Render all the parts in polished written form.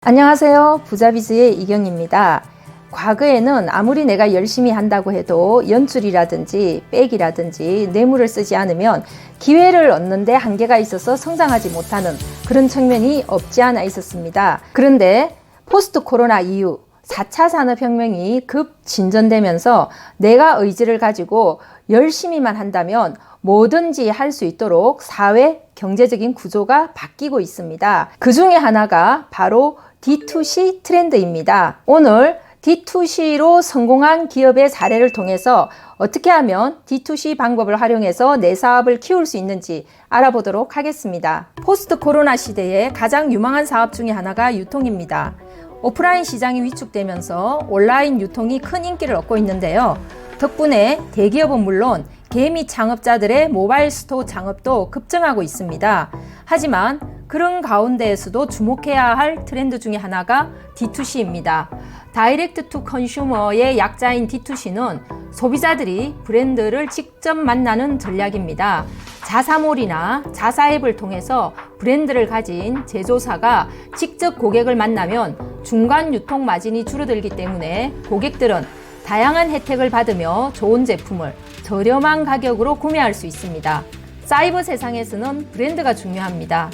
안녕하세요. 부자비즈의 이경입니다. 과거에는 아무리 내가 열심히 한다고 해도 연줄이라든지 백이라든지 뇌물을 쓰지 않으면 기회를 얻는데 한계가 있어서 성장하지 못하는 그런 측면이 없지 않아 있었습니다. 그런데 포스트 코로나 이후 4차 산업혁명이 급 진전되면서 내가 의지를 가지고 열심히만 한다면 뭐든지 할 수 있도록 사회 경제적인 구조가 바뀌고 있습니다. 그 중에 하나가 바로 D2C 트렌드입니다. 오늘 D2C로 성공한 기업의 사례를 통해서 어떻게 하면 D2C 방법을 활용해서 내 사업을 키울 수 있는지 알아보도록 하겠습니다. 포스트 코로나 시대에 가장 유망한 사업 중에 하나가 유통입니다. 오프라인 시장이 위축되면서 온라인 유통이 큰 인기를 얻고 있는데요. 덕분에 대기업은 물론 개미 창업자들의 모바일 스토어 창업도 급증하고 있습니다. 하지만 그런 가운데에서도 주목해야 할 트렌드 중에 하나가 D2C입니다. 다이렉트 투 컨슈머의 약자인 D2C는 소비자들이 브랜드를 직접 만나는 전략입니다. 자사몰이나 자사앱을 통해서 브랜드를 가진 제조사가 직접 고객을 만나면 중간 유통 마진이 줄어들기 때문에 고객들은 다양한 혜택을 받으며 좋은 제품을 저렴한 가격으로 구매할 수 있습니다. 사이버 세상에서는 브랜드가 중요합니다.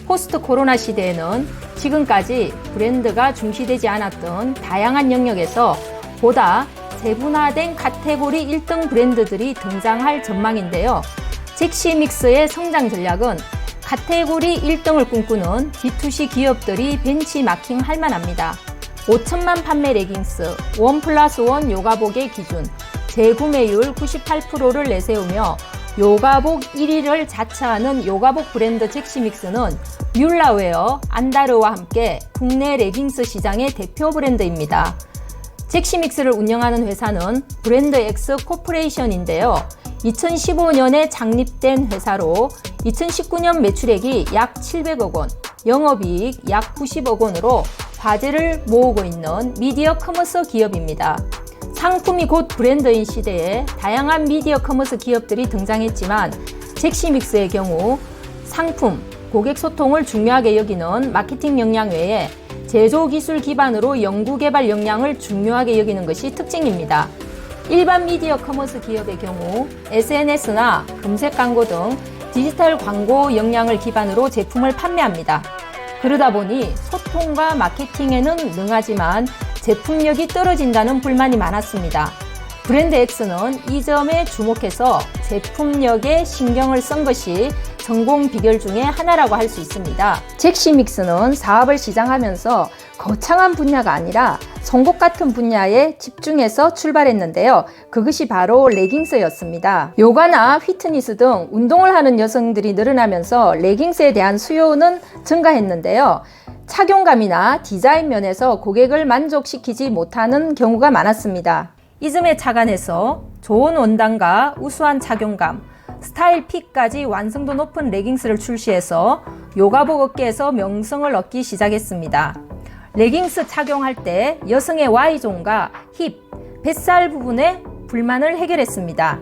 포스트 코로나 시대에는 지금까지 브랜드가 중시되지 않았던 다양한 영역에서 보다 세분화된 카테고리 1등 브랜드들이 등장할 전망인데요. 잭시믹스의 성장 전략은 카테고리 1등을 꿈꾸는 D2C 기업들이 벤치마킹할 만합니다. 5천만 판매 레깅스, 1+1 요가복의 기준, 재구매율 98%를 내세우며 요가복 1위를 자처하는 요가복 브랜드 잭시믹스는 뮬라웨어, 안다르와 함께 국내 레깅스 시장의 대표 브랜드입니다. 잭시믹스를 운영하는 회사는 브랜드엑스 코퍼레이션인데요. 2015년에 창립된 회사로 2019년 매출액이 약 700억 원, 영업이익 약 90억 원으로 화제를 모으고 있는 미디어 커머스 기업입니다. 상품이 곧 브랜드인 시대에 다양한 미디어 커머스 기업들이 등장했지만 잭시믹스의 경우 상품, 고객 소통을 중요하게 여기는 마케팅 역량 외에 제조 기술 기반으로 연구개발 역량을 중요하게 여기는 것이 특징입니다. 일반 미디어 커머스 기업의 경우 SNS나 검색 광고 등 디지털 광고 역량을 기반으로 제품을 판매합니다. 그러다 보니 소통과 마케팅에는 능하지만 제품력이 떨어진다는 불만이 많았습니다. 브랜드 X는 이 점에 주목해서 제품력에 신경을 쓴 것이 성공 비결 중에 하나라고 할 수 있습니다. 잭시믹스는 사업을 시작하면서 거창한 분야가 아니라 송곳 같은 분야에 집중해서 출발했는데요. 그것이 바로 레깅스였습니다. 요가나 피트니스 등 운동을 하는 여성들이 늘어나면서 레깅스에 대한 수요는 증가했는데요. 착용감이나 디자인 면에서 고객을 만족시키지 못하는 경우가 많았습니다. 이 점에 착안해서 좋은 원단과 우수한 착용감, 스타일 핏까지 완성도 높은 레깅스를 출시해서 요가복 업계에서 명성을 얻기 시작했습니다. 레깅스 착용할 때 여성의 Y존과 힙, 뱃살 부분의 불만을 해결했습니다.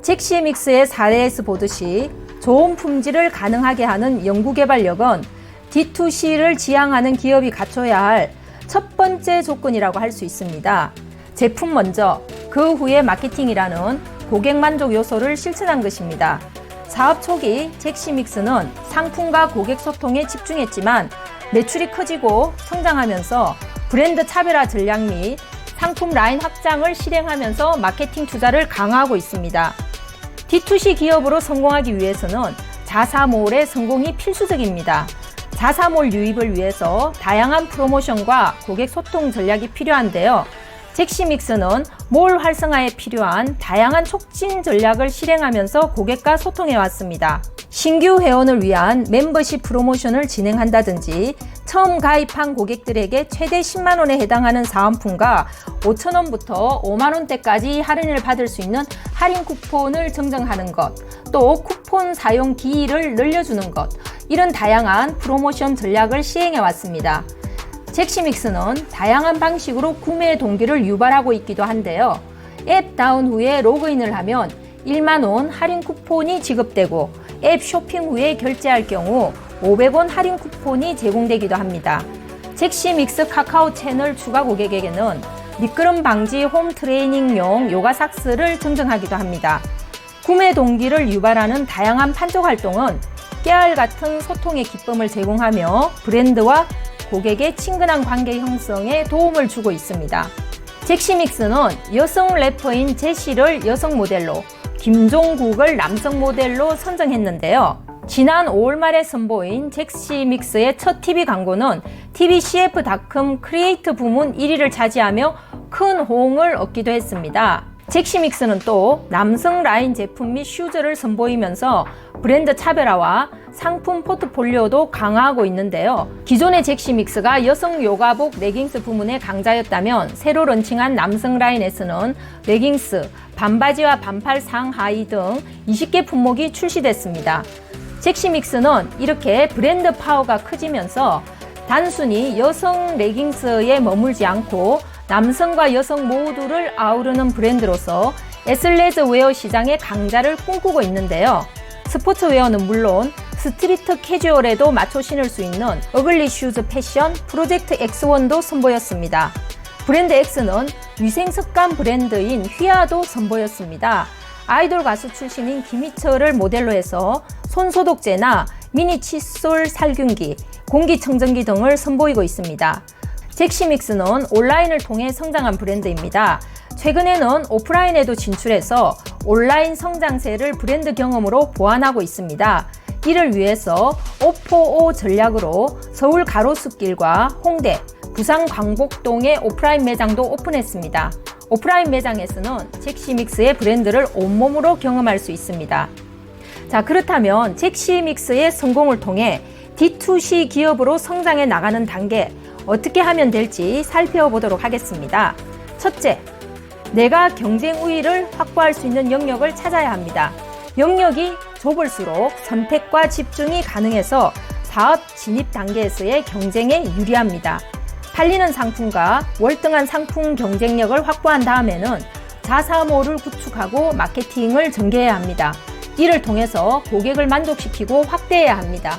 잭시믹스의 사례에서 보듯이 좋은 품질을 가능하게 하는 연구개발력은 D2C를 지향하는 기업이 갖춰야 할 첫 번째 조건이라고 할 수 있습니다. 제품 먼저, 그 후에 마케팅이라는 고객 만족 요소를 실천한 것입니다. 사업 초기 잭시믹스는 상품과 고객 소통에 집중했지만 매출이 커지고 성장하면서 브랜드 차별화 전략 및 상품 라인 확장을 실행하면서 마케팅 투자를 강화하고 있습니다. D2C 기업으로 성공하기 위해서는 자사몰의 성공이 필수적입니다. 자사몰 유입을 위해서 다양한 프로모션과 고객 소통 전략이 필요한데요. 잭시믹스는 몰 활성화에 필요한 다양한 촉진 전략을 실행하면서 고객과 소통해 왔습니다. 신규 회원을 위한 멤버십 프로모션을 진행한다든지 처음 가입한 고객들에게 최대 10만 원에 해당하는 사은품과 5천 원부터 5만 원대까지 할인을 받을 수 있는 할인 쿠폰을 증정하는 것, 또 쿠폰 사용 기일을 늘려주는 것, 이런 다양한 프로모션 전략을 시행해 왔습니다. 잭시믹스는 다양한 방식으로 구매 동기를 유발하고 있기도 한데요. 앱 다운 후에 로그인을 하면 1만 원 할인 쿠폰이 지급되고 앱 쇼핑 후에 결제할 경우 500원 할인 쿠폰이 제공되기도 합니다. 잭시믹스 카카오 채널 추가 고객에게는 미끄럼 방지 홈 트레이닝용 요가 삭스를 증정하기도 합니다. 구매 동기를 유발하는 다양한 판촉 활동은 깨알 같은 소통의 기쁨을 제공하며 브랜드와 고객의 친근한 관계 형성에 도움을 주고 있습니다. 잭시믹스는 여성 래퍼인 제시를 여성 모델로, 김종국을 남성 모델로 선정했는데요. 지난 5월 말에 선보인 잭시믹스의 첫 TV 광고는 tvcf.com 크리에이터 부문 1위를 차지하며 큰 호응을 얻기도 했습니다. 잭시믹스는 또 남성 라인 제품 및 슈즈를 선보이면서 브랜드 차별화와 상품 포트폴리오도 강화하고 있는데요. 기존의 잭시믹스가 여성 요가복 레깅스 부문의 강자였다면 새로 런칭한 남성 라인에서는 레깅스, 반바지와 반팔 상하의 등 20개 품목이 출시됐습니다. 잭시믹스는 이렇게 브랜드 파워가 커지면서 단순히 여성 레깅스에 머물지 않고 남성과 여성 모두를 아우르는 브랜드로서 애슬레즈웨어 시장의 강자를 꿈꾸고 있는데요. 스포츠웨어는 물론 스트리트 캐주얼에도 맞춰 신을 수 있는 어글리 슈즈 패션 프로젝트 X1도 선보였습니다. 브랜드 X는 위생 습관 브랜드인 휘하도 선보였습니다. 아이돌 가수 출신인 김희철을 모델로 해서 손소독제나 미니 칫솔 살균기, 공기청정기 등을 선보이고 있습니다. 잭시믹스는 온라인을 통해 성장한 브랜드입니다. 최근에는 오프라인에도 진출해서 온라인 성장세를 브랜드 경험으로 보완하고 있습니다. 이를 위해서 5포5 전략으로 서울 가로수길과 홍대, 부산 광복동의 오프라인 매장도 오픈했습니다. 오프라인 매장에서는 잭시믹스의 브랜드를 온몸으로 경험할 수 있습니다. 자, 그렇다면 잭시믹스의 성공을 통해 D2C 기업으로 성장해 나가는 단계 어떻게 하면 될지 살펴보도록 하겠습니다. 첫째, 내가 경쟁 우위를 확보할 수 있는 영역을 찾아야 합니다. 영역이 좁을수록 선택과 집중이 가능해서 사업 진입 단계에서의 경쟁에 유리합니다. 팔리는 상품과 월등한 상품 경쟁력을 확보한 다음에는 자사모를 구축하고 마케팅을 전개해야 합니다. 이를 통해서 고객을 만족시키고 확대해야 합니다.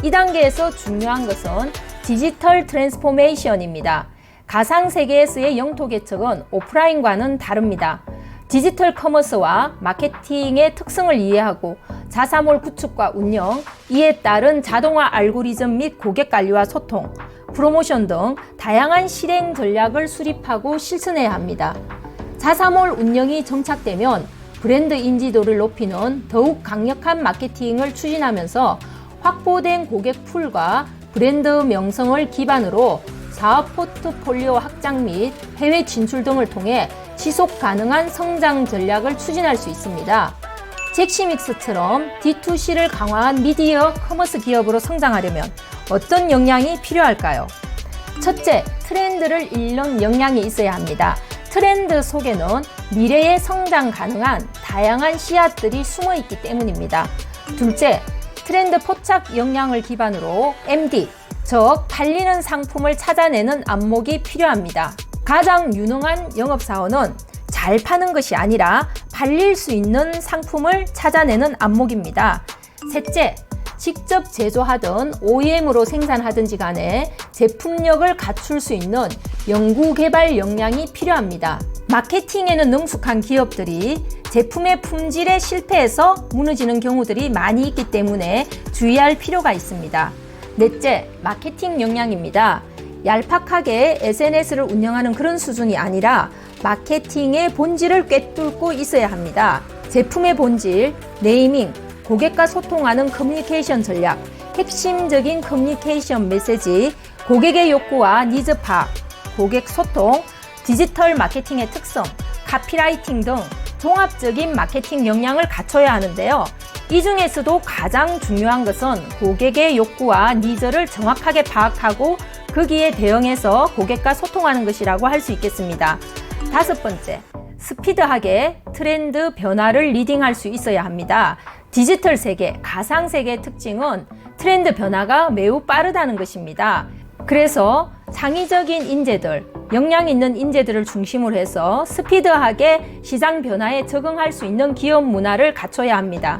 이 단계에서 중요한 것은 디지털 트랜스포메이션입니다. 가상세계에서의 영토 개척은 오프라인과는 다릅니다. 디지털 커머스와 마케팅의 특성을 이해하고 자사몰 구축과 운영, 이에 따른 자동화 알고리즘 및 고객 관리와 소통, 프로모션 등 다양한 실행 전략을 수립하고 실천해야 합니다. 자사몰 운영이 정착되면 브랜드 인지도를 높이는 더욱 강력한 마케팅을 추진하면서 확보된 고객 풀과 브랜드 명성을 기반으로 사업 포트폴리오 확장 및 해외 진출 등을 통해 지속 가능한 성장 전략을 추진할 수 있습니다. 잭시믹스처럼 D2C를 강화한 미디어 커머스 기업으로 성장하려면 어떤 역량이 필요할까요? 첫째, 트렌드를 읽는 역량이 있어야 합니다. 트렌드 속에는 미래의 성장 가능한 다양한 씨앗들이 숨어 있기 때문입니다. 둘째, 트렌드 포착 역량을 기반으로 MD, 즉 팔리는 상품을 찾아내는 안목이 필요합니다. 가장 유능한 영업사원은 잘 파는 것이 아니라 팔릴 수 있는 상품을 찾아내는 안목입니다. 셋째, 직접 제조하든 OEM으로 생산하든지 간에 제품력을 갖출 수 있는 연구개발 역량이 필요합니다. 마케팅에는 능숙한 기업들이 제품의 품질에 실패해서 무너지는 경우들이 많이 있기 때문에 주의할 필요가 있습니다. 넷째, 마케팅 역량입니다. 얄팍하게 SNS를 운영하는 그런 수준이 아니라 마케팅의 본질을 꿰뚫고 있어야 합니다. 제품의 본질, 네이밍, 고객과 소통하는 커뮤니케이션 전략, 핵심적인 커뮤니케이션 메시지, 고객의 욕구와 니즈 파악, 고객 소통, 디지털 마케팅의 특성, 카피라이팅 등 종합적인 마케팅 역량을 갖춰야 하는데요. 이 중에서도 가장 중요한 것은 고객의 욕구와 니즈를 정확하게 파악하고 거기에 대응해서 고객과 소통하는 것이라고 할 수 있겠습니다. 다섯 번째, 스피드하게 트렌드 변화를 리딩할 수 있어야 합니다. 디지털 세계, 가상 세계의 특징은 트렌드 변화가 매우 빠르다는 것입니다. 그래서 창의적인 인재들, 역량 있는 인재들을 중심으로 해서 스피드하게 시장 변화에 적응할 수 있는 기업 문화를 갖춰야 합니다.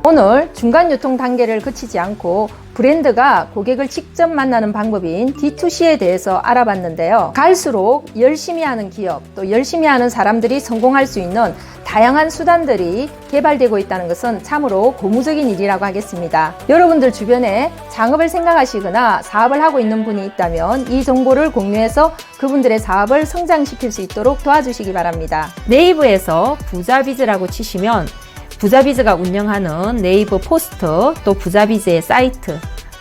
오늘 중간 유통 단계를 거치지 않고 브랜드가 고객을 직접 만나는 방법인 D2C에 대해서 알아봤는데요. 갈수록 열심히 하는 기업, 또 열심히 하는 사람들이 성공할 수 있는 다양한 수단들이 개발되고 있다는 것은 참으로 고무적인 일이라고 하겠습니다. 여러분들 주변에 창업을 생각하시거나 사업을 하고 있는 분이 있다면 이 정보를 공유해서 그분들의 사업을 성장시킬 수 있도록 도와주시기 바랍니다. 네이버에서 부자비즈라고 치시면 부자비즈가 운영하는 네이버 포스터, 또 부자비즈의 사이트,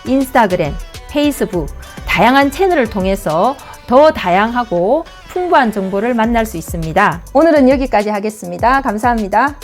인스타그램, 페이스북, 다양한 채널을 통해서 더 다양하고 풍부한 정보를 만날 수 있습니다. 오늘은 여기까지 하겠습니다. 감사합니다.